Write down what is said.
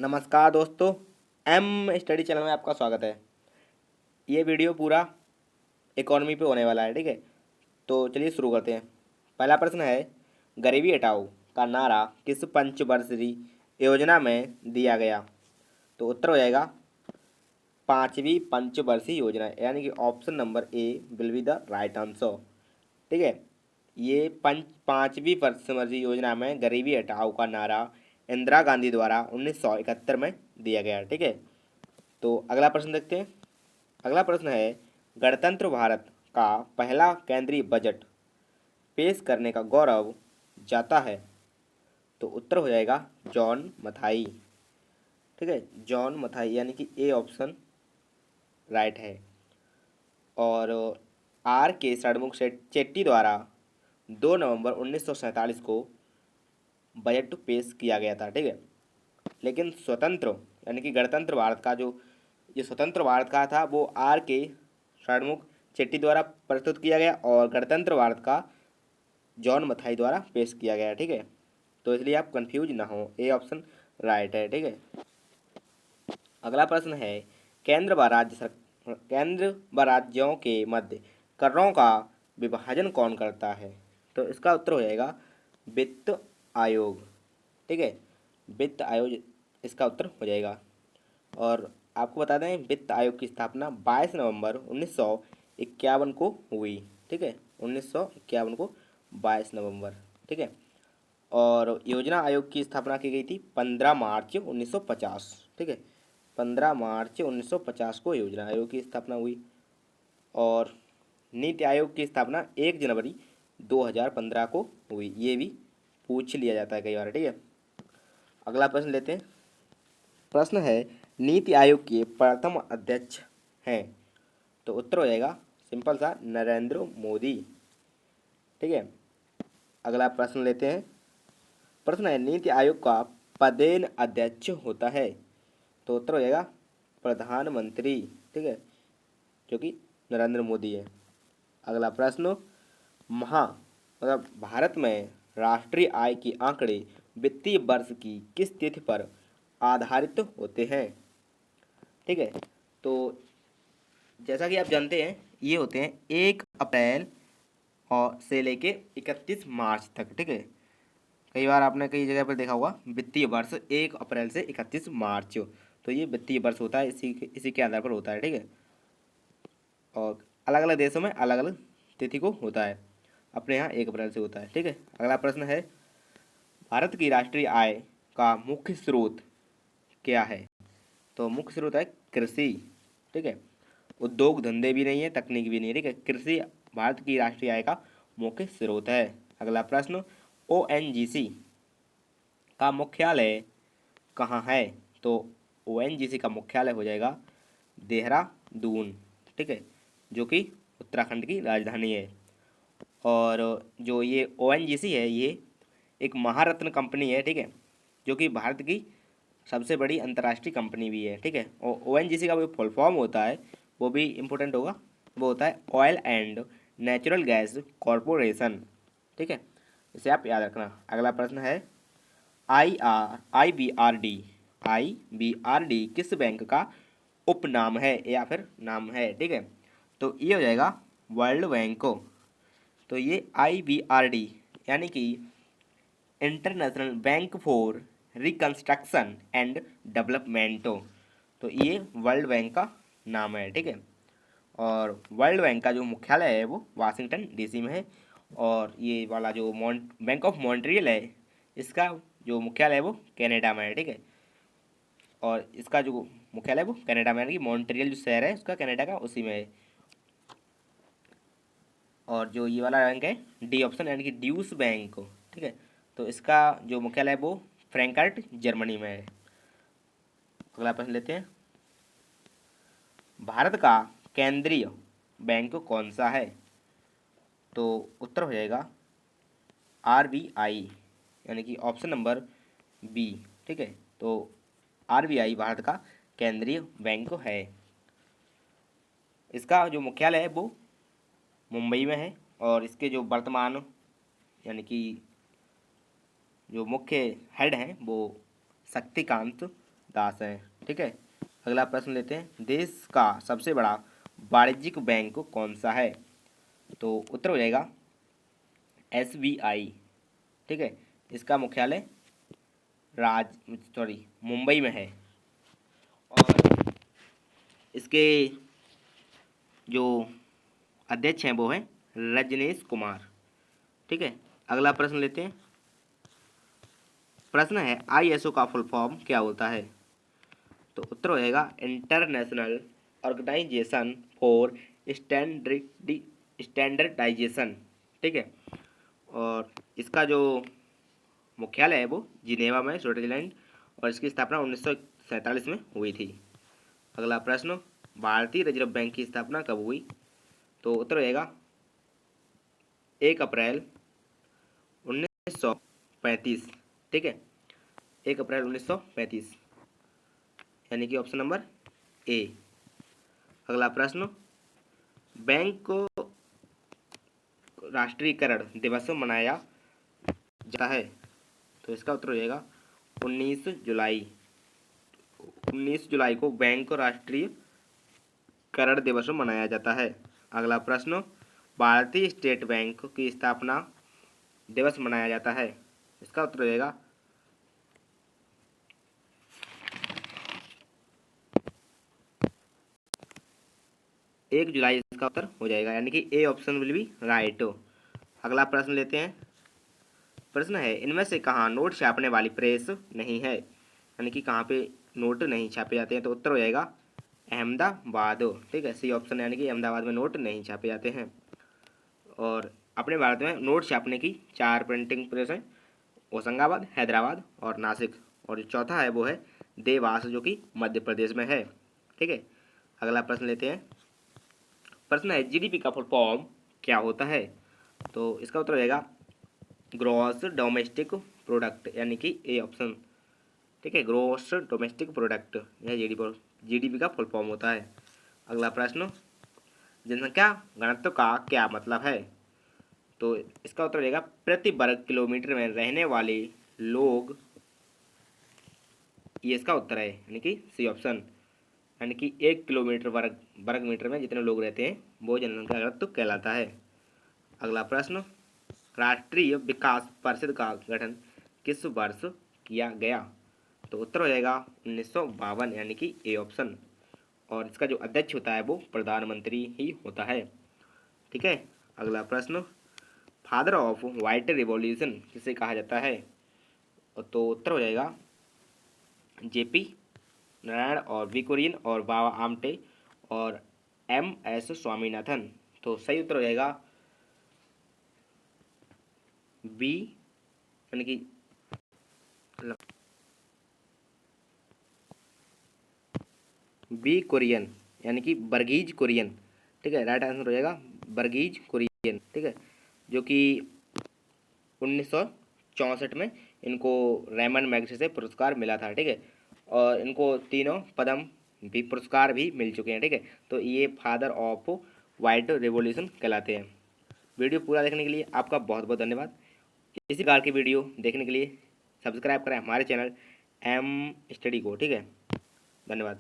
नमस्कार दोस्तों। M study channel में आपका स्वागत है। ये वीडियो पूरा इकोनॉमी पे होने वाला है, ठीक है। तो चलिए शुरू करते हैं। पहला प्रश्न है, गरीबी हटाओ का नारा किस पंचवर्षीय योजना में दिया गया? तो उत्तर हो जाएगा पांचवी पंचवर्षीय योजना, यानी कि option number A will be the right answer, ठीक है। ये पांचवी पंचवर्षीय योजना में गरीबी हटाओ का नारा इंदिरा गांधी द्वारा 1971 में दिया गया, ठीक है। तो अगला प्रश्न देखते हैं। अगला प्रश्न है, गणतंत्र भारत का पहला केंद्रीय बजट पेश करने का गौरव जाता है? तो उत्तर हो जाएगा जॉन मथाई, ठीक है। जॉन मथाई, यानी कि ए ऑप्शन राइट है। और आर के षणमुख चेट्टी द्वारा 2 नवंबर 1947 को बजट पेश किया गया था, ठीक है। लेकिन स्वतंत्र यानी कि गणतंत्र भारत का जो स्वतंत्र भारत का था वो आर के षणमुख चेट्टी द्वारा प्रस्तुत किया गया, और गणतंत्र भारत का जॉन मथाई द्वारा पेश किया गया, ठीक है। तो इसलिए आप कंफ्यूज ना हो, ए ऑप्शन राइट है, ठीक है। अगला प्रश्न है, केंद्र व राज्यों के मध्य करों का विभाजन कौन करता है? तो इसका उत्तर हो जाएगा वित्त आयोग, ठीक है। वित्त आयोग इसका उत्तर हो जाएगा। और आपको बता दें, वित्त आयोग की स्थापना 22 नवंबर 1951 को हुई, ठीक है। 1951 को 22 नवंबर, ठीक है। और योजना आयोग की स्थापना की गई थी 15 मार्च 1950, ठीक है। 15 मार्च 1950 को योजना आयोग की स्थापना हुई। और नीति आयोग की स्थापना 1 जनवरी 2015 को हुई। ये भी पूछ लिया जाता है कई बार, ठीक है। अगला प्रश्न लेते हैं। प्रश्न है, नीति आयोग के प्रथम अध्यक्ष हैं? तो उत्तर हो जाएगा सिंपल सा नरेंद्र मोदी, ठीक है। अगला प्रश्न लेते हैं। प्रश्न है, नीति आयोग का पदेन अध्यक्ष होता है? तो उत्तर हो जाएगा प्रधानमंत्री, ठीक है, जो कि नरेंद्र मोदी है। अगला प्रश्न, महा मतलब भारत में राष्ट्रीय आय के आंकड़े वित्तीय वर्ष की किस तिथि पर आधारित होते हैं? ठीक है। तो जैसा कि आप जानते हैं, ये होते हैं 1 अप्रैल और से लेके 31 मार्च तक, ठीक है। कई बार आपने कई जगह पर देखा होगा वित्तीय वर्ष 1 अप्रैल से 31 मार्च, तो ये वित्तीय वर्ष होता है, इसी के आधार पर होता है, ठीक है। और अलग अलग देशों में अलग अलग तिथि को होता है, अपने यहाँ 1 अप्रैल से होता है, ठीक है। अगला प्रश्न है, भारत की राष्ट्रीय आय का मुख्य स्रोत क्या है? तो मुख्य स्रोत है कृषि, ठीक है। उद्योग धंधे भी नहीं है, तकनीक भी नहीं है, ठीक है। कृषि भारत की राष्ट्रीय आय का मुख्य स्रोत है। अगला प्रश्न, ओएनजीसी का मुख्यालय कहाँ है? तो ओएनजीसी का मुख्यालय हो जाएगा देहरादून, ठीक है, जो कि उत्तराखंड की राजधानी है। और जो ये ओएनजीसी है, ये एक महारत्न कंपनी है, ठीक है, जो कि भारत की सबसे बड़ी अंतर्राष्ट्रीय कंपनी भी है, ठीक है। और ओएनजीसी का जो फुल फॉर्म होता है वो भी इम्पोर्टेंट होगा, वो होता है oil and natural gas corporation, ठीक है। इसे आप याद रखना। अगला प्रश्न है, आई बी आर डी किस बैंक का उपनाम है या फिर नाम है, ठीक है। तो ये हो जाएगा वर्ल्ड बैंक। तो ये IBRD यानी कि international bank for reconstruction and development, तो ये वर्ल्ड बैंक का नाम है, ठीक है। और वर्ल्ड बैंक का जो मुख्यालय है वो वाशिंगटन डीसी में है। और ये वाला जो बैंक ऑफ मॉन्ट्रियल है, इसका जो मुख्यालय है वो कनाडा में है, ठीक है। और इसका जो मुख्यालय है वो कनाडा में, यानी कि मॉन्ट्रियल जो शहर है उसका कनाडा का, उसी में है। और जो ये वाला बैंक है डी ऑप्शन, यानी कि ड्यूस बैंक, ठीक है, तो इसका जो मुख्यालय है वो फ्रैंकफर्ट जर्मनी में है। अगला प्रश्न लेते हैं, भारत का केंद्रीय बैंक कौन सा है? तो उत्तर हो जाएगा RBI, यानी कि ऑप्शन नंबर बी, ठीक है। तो RBI भारत का केंद्रीय बैंक है। इसका जो मुख्यालय है वो मुंबई में है। और इसके जो वर्तमान यानी कि जो मुख्य हेड हैं वो शक्तिकांत दास हैं। ठीक है, अगला प्रश्न लेते हैं, देश का सबसे बड़ा वाणिज्यिक बैंक कौन सा है? तो उत्तर हो जाएगा SBI। ठीक है, इसका मुख्यालय मुंबई में है। और इसके जो अध्यक्ष हैं वो हैं रजनीश कुमार। ठीक है, अगला प्रश्न लेते हैं। प्रश्न है, ISO का फुल फॉर्म क्या होता है? तो उत्तर हो जाएगा इंटरनेशनल ऑर्गेनाइजेशन फॉर स्टैंडर्डाइजेशन। ठीक है, और इसका जो मुख्यालय है वो जिनेवा में, स्विट्जरलैंड, और इसकी स्थापना 1947 में हुई थी। अगला प्रश्न, भारतीय रिजर्व बैंक की स्थापना कब हुई? तो उत्तर हो जाएगा 1 अप्रैल 1935। ठीक है, 1 अप्रैल 1935, यानी कि ऑप्शन नंबर ए। अगला प्रश्न, बैंक को राष्ट्रीयकरण दिवस मनाया जाता है? तो इसका उत्तर हो जाएगा 19 जुलाई। 19 जुलाई को बैंक को राष्ट्रीयकरण दिवस मनाया जाता है। अगला प्रश्न, भारतीय स्टेट बैंक की स्थापना दिवस मनाया जाता है? इसका उत्तर हो जाएगा 1 जुलाई। इसका उत्तर हो जाएगा, यानी कि A option will be right. अगला प्रश्न लेते हैं। प्रश्न है, इनमें से कहाँ नोट छापने वाली प्रेस नहीं है? यानी कि कहाँ पे नोट नहीं छापे जाते हैं? तो उत्तर हो जाएगा अहमदाबाद। ठीक है, सी ऑप्शन, यानी कि अहमदाबाद में नोट नहीं छापे जाते हैं। और अपने भारत में नोट छापने की 4 प्रिंटिंग प्रेस हैं, होशंगाबाद, हैदराबाद और नासिक। और जो चौथा है वो है देवास, जो कि मध्य प्रदेश में है। ठीक है, अगला प्रश्न लेते हैं। प्रश्न है, GDP का फुल फॉर्म क्या होता है? तो इसका उत्तर हो जाएगा ग्रॉस डोमेस्टिक प्रोडक्ट, यानी कि ए ऑप्शन। ठीक है, ग्रॉस डोमेस्टिक प्रोडक्ट, यह GDP का फुल फॉर्म होता है। अगला प्रश्न, जनसंख्या घनत्व का क्या मतलब है? तो इसका उत्तर हो जाएगा प्रति वर्ग किलोमीटर में रहने वाले लोग, ये इसका उत्तर है, यानी कि सी ऑप्शन, यानी कि 1 किलोमीटर वर्ग मीटर में जितने लोग रहते हैं वो जनसंख्या घनत्व कहलाता है। अगला प्रश्न, राष्ट्रीय विकास परिषद का गठन किस वर्ष किया गया? तो उत्तर हो जाएगा 1952, यानी कि ए ऑप्शन। और इसका जो अध्यक्ष होता है वो प्रधानमंत्री ही होता है। ठीक है, अगला प्रश्न, फादर ऑफ व्हाइट रिवॉल्यूशन किसे कहा जाता है? तो उत्तर हो जाएगा JP नारायण और V कुरियन और बाबा आमटे और MS स्वामीनाथन। तो सही उत्तर हो जाएगा बी, यानी कि V कुरियन, यानी कि वर्गीज कुरियन। ठीक है, राइट आंसर हो जाएगा वर्गीज कुरियन। ठीक है, जो कि 1964 में इनको रेमन मैगसेसे से पुरस्कार मिला था। ठीक है, और इनको तीनों पद्म भी पुरस्कार भी मिल चुके हैं। ठीक है, तो ये फादर ऑफ वाइट रिवॉल्यूशन कहलाते हैं। वीडियो पूरा देखने के लिए आपका बहुत बहुत धन्यवाद। इसी प्रकार की वीडियो देखने के लिए सब्सक्राइब करें हमारे चैनल M स्टडी को। ठीक है, धन्यवाद।